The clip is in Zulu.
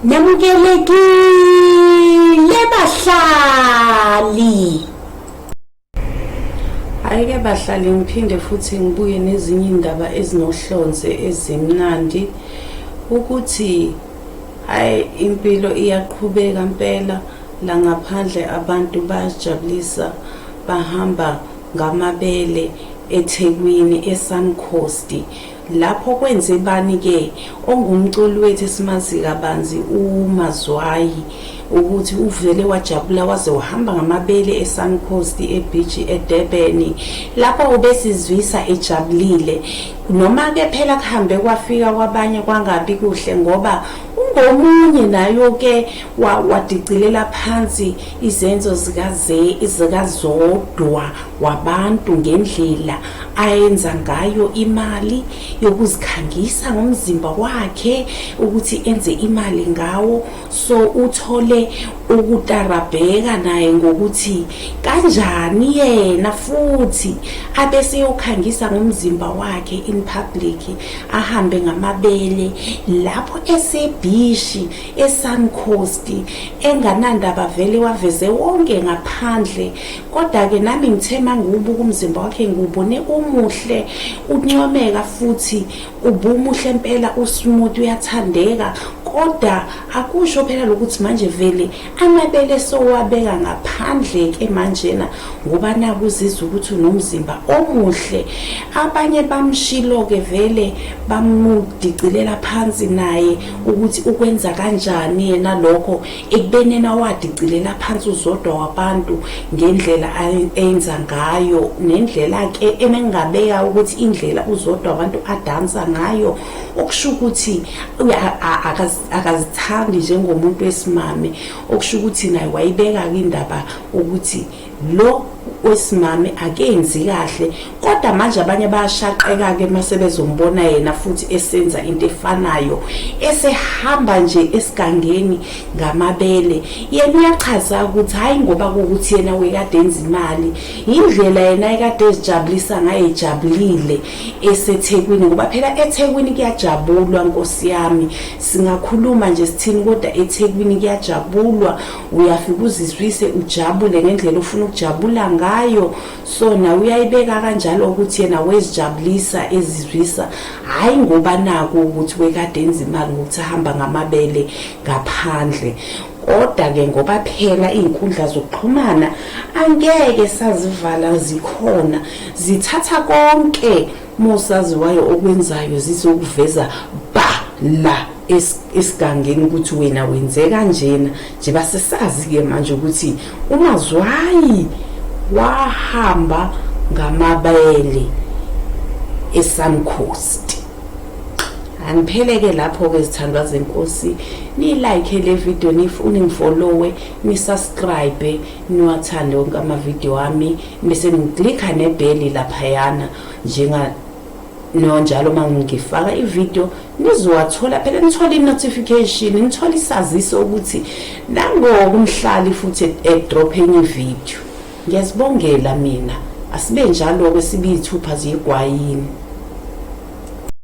Namukelekile bahlali. Ayike bahlali ngiphinde futhi ngibuye nezinye indaba ezinohlonze ezimnandi ukuthi impilo iyaqhubeka impela la ngaphandle abantu bayajabulisa bahamba ngamabele eThekwini eSunCOAST lapho kwenze bani ke ongumculi wethu esimazi kabanzi uMazwayi ukuthi uvele wajabula waze uhamba ngamabele eSunCOAST ebeach eDurban lapho ubesizwisa ejabulile noma ke phela kuhambe kwafika kwabanye kwangabi kuhle ngoba ungomunye nayo ke wadicilela phansi izenzo zikazodwa wabantu ngendlela ayenza ngayo imali yokuzikhangisa ngomzimba wakhe ukuthi enze imali ngawo so uthole ukutarabheka naye ngokuthi kanjani yena futhi abese yokhangisa ngomzimba wakhe in public ahambe ngamabele lapho esebishi eSunCOAST enganandaba vele waveze wonke ngaphandle kodwa ke nami ngithema ngubuka umzimba wakhe ngubone umuhle uncomeka futhi ubumuhle impela usmooth uyathandeka kodwa akusho phela ukuthi manje vele amabele sowabeka ngaphandle ke manjena ngoba nakuzizwa ukuthi unomzimba omuhle abanye bamshilo ke vele bamudicilela phansi naye ukuthi ukwenza kanjani yena lokho ekubenena wadicilela phansi uzodwa wabantu ngendlela ayenza ngayo nendlela ke enengabeka ukuthi indlela uzodwa abantu adansa ngayo okusho ukuthi akazithandi njengomuntu wesimame okusho ukuthi naye wayibeka indaba ukuthi lo wesimame akenzi kahle kodwa manje abanye bayashaqeka ke mase bezombona yena futhi esenza into efanayo esehamba nje esigangeni ngamabele yena uyachaza ukuthi hayi ngoba ukuthi yena wekade enza imali indlela yena ekade ezijabulisa ngaye ejabulile eseThekwini ngoba phela eThekwini kuyajabulwa Nkosi yami singakhuluma nje sithini kodwa eThekwini kuyajabulwa uyafika uzizwise ujabule ngendlela ofuna ukujabula ngayo so na uyayibeka kanjalo ukuthi yena wezijabulisa ezizwisa hayi ngoba nako ukuthi wekade enza imali ngokuthi ahamba ngamabele ngaphandle kodwa ke ngoba phela izinkundla zokuxhumana angeke sazivala zikhona zithatha konke mosaziwayo okwenzayo zizokuveza la esigangeni ukuthi wena wenze kanjena nje basesazi ke manje ukuthi uMazwayi wahamba ngamabele eSunCOAST anipheleke lapho ke zithandwa zenkosi ni like le video uningfollow ni subscribe niwathande wonke ama video ami bese ngiklikha nebell lapha yana njenga njalo mangifaka ivideo nizowathola phela nithola i-notification nithola isaziso ukuthi nangokumhlali futhi edrop enye video ngiyazibongela mina asibe njalo kwesibiyithupha zigwayini.